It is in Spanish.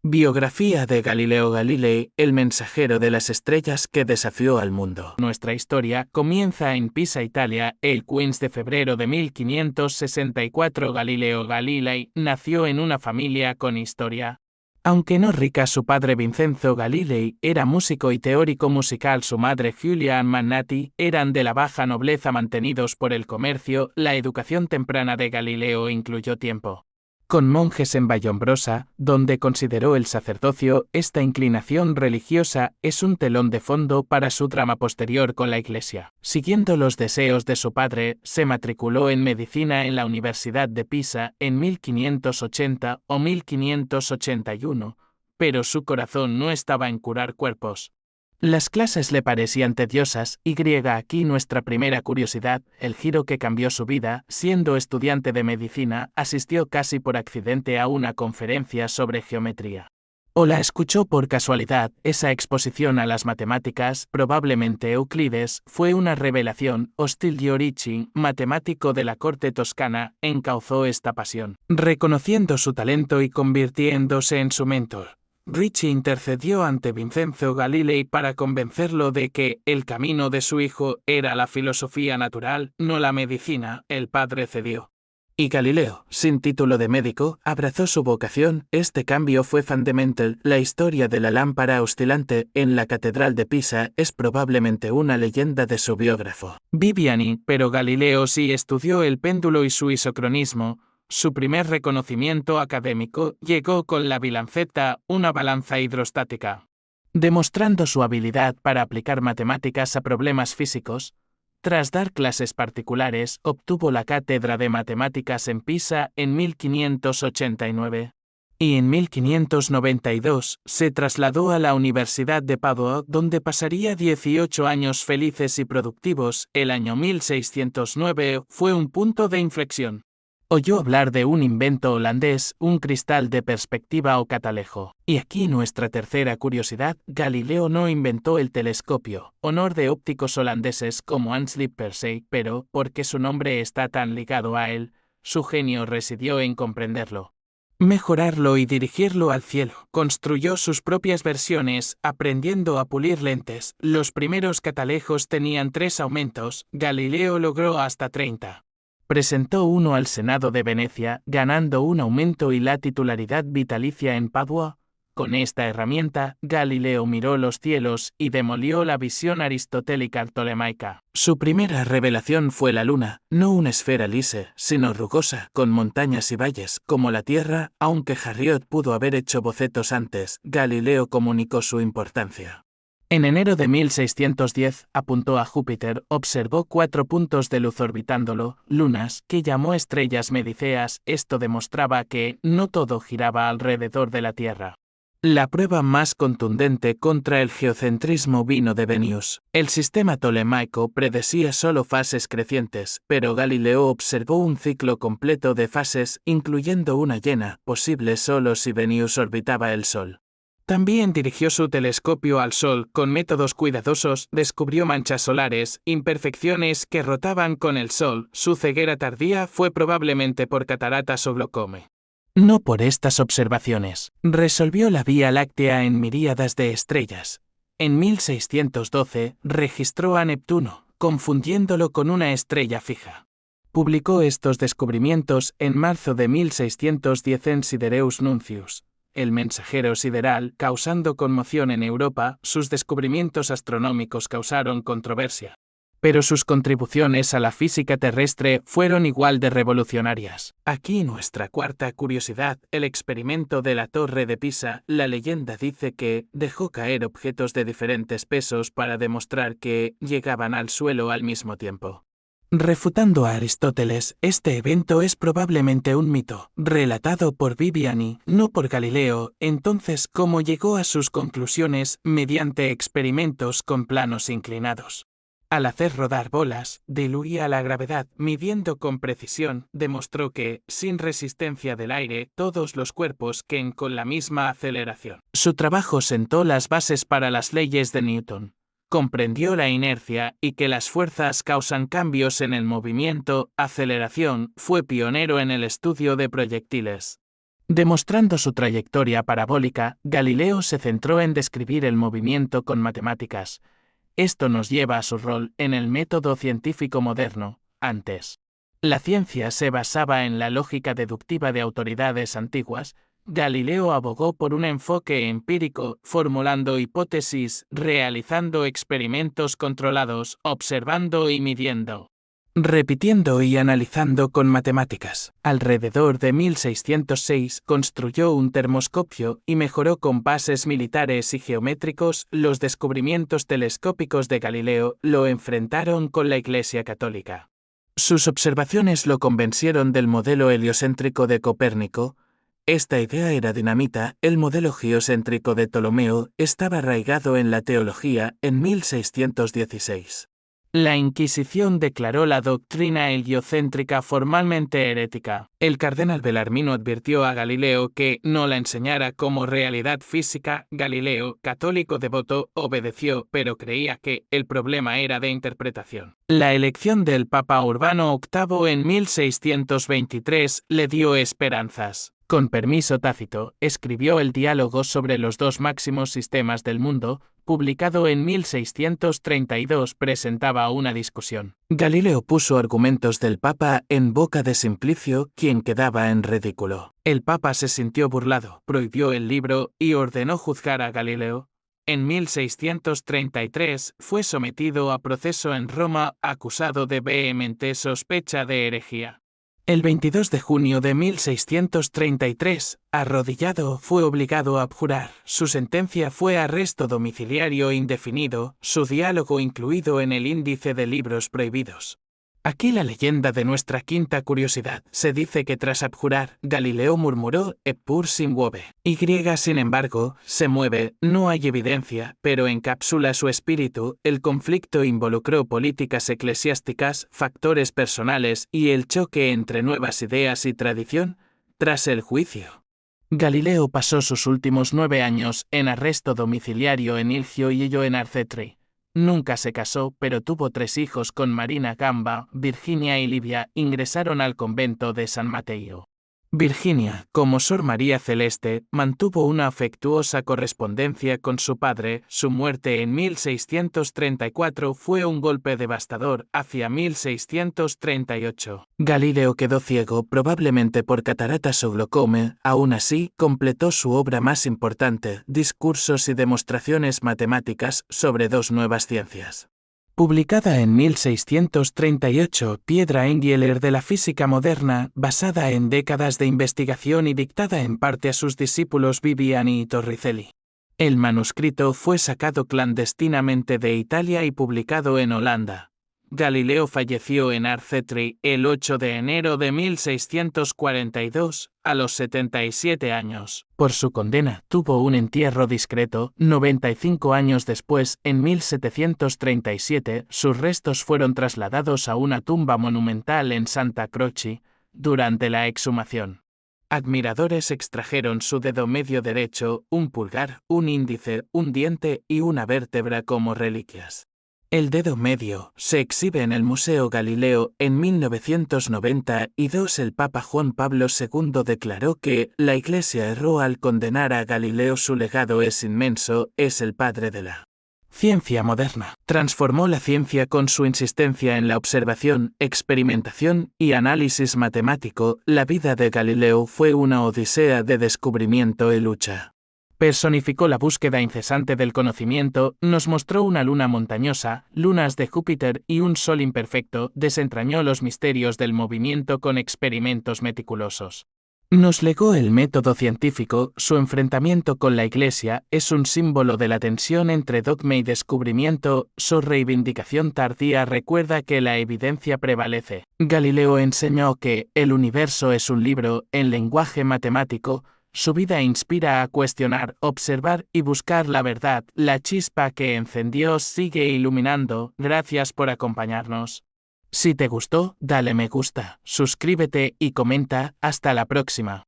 Biografía de Galileo Galilei, el mensajero de las estrellas que desafió al mundo. Nuestra historia comienza en Pisa, Italia, el 15 de febrero de 1564. Galileo Galilei nació en una familia con historia. Aunque no rica, su padre Vincenzo Galilei era músico y teórico musical, su madre Giulia Mannati eran de la baja nobleza mantenidos por el comercio. La educación temprana de Galileo incluyó tiempo con monjes en Vallombrosa, donde consideró el sacerdocio. Esta inclinación religiosa es un telón de fondo para su trama posterior con la Iglesia. Siguiendo los deseos de su padre, se matriculó en medicina en la Universidad de Pisa en 1580 o 1581, pero su corazón no estaba en curar cuerpos. Las clases le parecían tediosas, y aquí nuestra primera curiosidad, el giro que cambió su vida. Siendo estudiante de medicina, asistió casi por accidente a una conferencia sobre geometría. O la escuchó por casualidad. Esa exposición a las matemáticas, probablemente Euclides, fue una revelación. Ostilio Ricci, matemático de la corte toscana, encauzó esta pasión, reconociendo su talento y convirtiéndose en su mentor. Ricci intercedió ante Vincenzo Galilei para convencerlo de que el camino de su hijo era la filosofía natural, no la medicina. El padre cedió, y Galileo, sin título de médico, abrazó su vocación. Este cambio fue fundamental. La historia de la lámpara oscilante en la Catedral de Pisa es probablemente una leyenda de su biógrafo Viviani, pero Galileo sí estudió el péndulo y su isocronismo. Su primer reconocimiento académico llegó con la bilanceta, una balanza hidrostática. Demostrando su habilidad para aplicar matemáticas a problemas físicos, tras dar clases particulares, obtuvo la cátedra de matemáticas en Pisa en 1589. Y en 1592 se trasladó a la Universidad de Padua, donde pasaría 18 años felices y productivos. El año 1609 fue un punto de inflexión. Oyó hablar de un invento holandés, un cristal de perspectiva o catalejo. Y aquí nuestra tercera curiosidad: Galileo no inventó el telescopio, honor de ópticos holandeses como Hans Lippershey, pero, porque su nombre está tan ligado a él, su genio residió en comprenderlo, mejorarlo y dirigirlo al cielo. Construyó sus propias versiones, aprendiendo a pulir lentes. Los primeros catalejos tenían 3 aumentos, Galileo logró hasta 30. Presentó uno al Senado de Venecia, ganando un aumento y la titularidad vitalicia en Padua. Con esta herramienta, Galileo miró los cielos y demolió la visión aristotélica ptolemaica. Su primera revelación fue la luna, no una esfera lisa, sino rugosa, con montañas y valles, como la Tierra. Aunque Harriot pudo haber hecho bocetos antes, Galileo comunicó su importancia. En enero de 1610, apuntó a Júpiter, observó 4 puntos de luz orbitándolo, lunas, que llamó estrellas mediceas. Esto demostraba que no todo giraba alrededor de la Tierra. La prueba más contundente contra el geocentrismo vino de Venus. El sistema tolemaico predecía solo fases crecientes, pero Galileo observó un ciclo completo de fases, incluyendo una llena, posible solo si Venus orbitaba el Sol. También dirigió su telescopio al Sol con métodos cuidadosos, descubrió manchas solares, imperfecciones que rotaban con el Sol. Su ceguera tardía fue probablemente por cataratas o glaucoma. No por estas observaciones. Resolvió la Vía Láctea en miríadas de estrellas. En 1612 registró a Neptuno, confundiéndolo con una estrella fija. Publicó estos descubrimientos en marzo de 1610 en Sidereus Nuncius, el mensajero sideral, causando conmoción en Europa. Sus descubrimientos astronómicos causaron controversia, pero sus contribuciones a la física terrestre fueron igual de revolucionarias. Aquí nuestra cuarta curiosidad: el experimento de la Torre de Pisa. La leyenda dice que dejó caer objetos de diferentes pesos para demostrar que llegaban al suelo al mismo tiempo. Refutando a Aristóteles, este evento es probablemente un mito, relatado por Viviani, no por Galileo. Entonces, ¿cómo llegó a sus conclusiones? Mediante experimentos con planos inclinados. Al hacer rodar bolas, diluía la gravedad. Midiendo con precisión, demostró que, sin resistencia del aire, todos los cuerpos caen con la misma aceleración. Su trabajo sentó las bases para las leyes de Newton. Comprendió la inercia y que las fuerzas causan cambios en el movimiento. Aceleración. Fue pionero en el estudio de proyectiles. Demostrando su trayectoria parabólica, Galileo se centró en describir el movimiento con matemáticas. Esto nos lleva a su rol en el método científico moderno. Antes, la ciencia se basaba en la lógica deductiva de autoridades antiguas. Galileo abogó por un enfoque empírico, formulando hipótesis, realizando experimentos controlados, observando y midiendo, repitiendo y analizando con matemáticas. Alrededor de 1606 construyó un termoscopio y mejoró con bases militares y geométricos. Los descubrimientos telescópicos de Galileo lo enfrentaron con la Iglesia Católica. Sus observaciones lo convencieron del modelo heliocéntrico de Copérnico. Esta idea era dinamita. El modelo geocéntrico de Ptolomeo estaba arraigado en la teología en 1616. La Inquisición declaró la doctrina heliocéntrica formalmente herética. El cardenal Belarmino advirtió a Galileo que no la enseñara como realidad física. Galileo, católico devoto, obedeció, pero creía que el problema era de interpretación. La elección del Papa Urbano VIII en 1623 le dio esperanzas. Con permiso tácito, escribió el Diálogo sobre los dos máximos sistemas del mundo, publicado en 1632, presentaba una discusión. Galileo puso argumentos del Papa en boca de Simplicio, quien quedaba en ridículo. El Papa se sintió burlado, prohibió el libro y ordenó juzgar a Galileo. En 1633 fue sometido a proceso en Roma, acusado de vehemente sospecha de herejía. El 22 de junio de 1633, arrodillado, fue obligado a abjurar. Su sentencia fue arresto domiciliario indefinido, su diálogo incluido en el índice de libros prohibidos. Aquí la leyenda de nuestra quinta curiosidad. Se dice que tras abjurar, Galileo murmuró "Eppur si muove". Y sin embargo, se mueve. No hay evidencia, pero encapsula su espíritu. El conflicto involucró políticas eclesiásticas, factores personales y el choque entre nuevas ideas y tradición. Tras el juicio, Galileo pasó sus últimos 9 años en arresto domiciliario en Ilgio y ello en Arcetri. Nunca se casó, pero tuvo 3 hijos con Marina Gamba. Virginia y Livia ingresaron al convento de San Mateo. Virginia, como Sor María Celeste, mantuvo una afectuosa correspondencia con su padre. Su muerte en 1634 fue un golpe devastador. Hacia 1638, Galileo quedó ciego, probablemente por cataratas o glaucoma. Aún así, completó su obra más importante, Discursos y demostraciones matemáticas sobre 2 nuevas ciencias. Publicada en 1638, Piedra Angular de la física moderna, basada en décadas de investigación y dictada en parte a sus discípulos Viviani y Torricelli. El manuscrito fue sacado clandestinamente de Italia y publicado en Holanda. Galileo falleció en Arcetri el 8 de enero de 1642, a los 77 años. Por su condena, tuvo un entierro discreto. 95 años después, en 1737, sus restos fueron trasladados a una tumba monumental en Santa Croce. Durante la exhumación, admiradores extrajeron su dedo medio derecho, un pulgar, un índice, un diente y una vértebra como reliquias. El dedo medio se exhibe en el Museo Galileo. En 1992 el Papa Juan Pablo II declaró que la Iglesia erró al condenar a Galileo. Su legado es inmenso, es el padre de la ciencia moderna. Transformó la ciencia con su insistencia en la observación, experimentación y análisis matemático. La vida de Galileo fue una odisea de descubrimiento y lucha. Personificó la búsqueda incesante del conocimiento, nos mostró una luna montañosa, lunas de Júpiter y un sol imperfecto, desentrañó los misterios del movimiento con experimentos meticulosos. Nos legó el método científico. Su enfrentamiento con la Iglesia es un símbolo de la tensión entre dogma y descubrimiento. Su reivindicación tardía recuerda que la evidencia prevalece. Galileo enseñó que el universo es un libro en lenguaje matemático. Su vida inspira a cuestionar, observar y buscar la verdad. La chispa que encendió sigue iluminando. Gracias por acompañarnos. Si te gustó, dale me gusta, suscríbete y comenta. Hasta la próxima.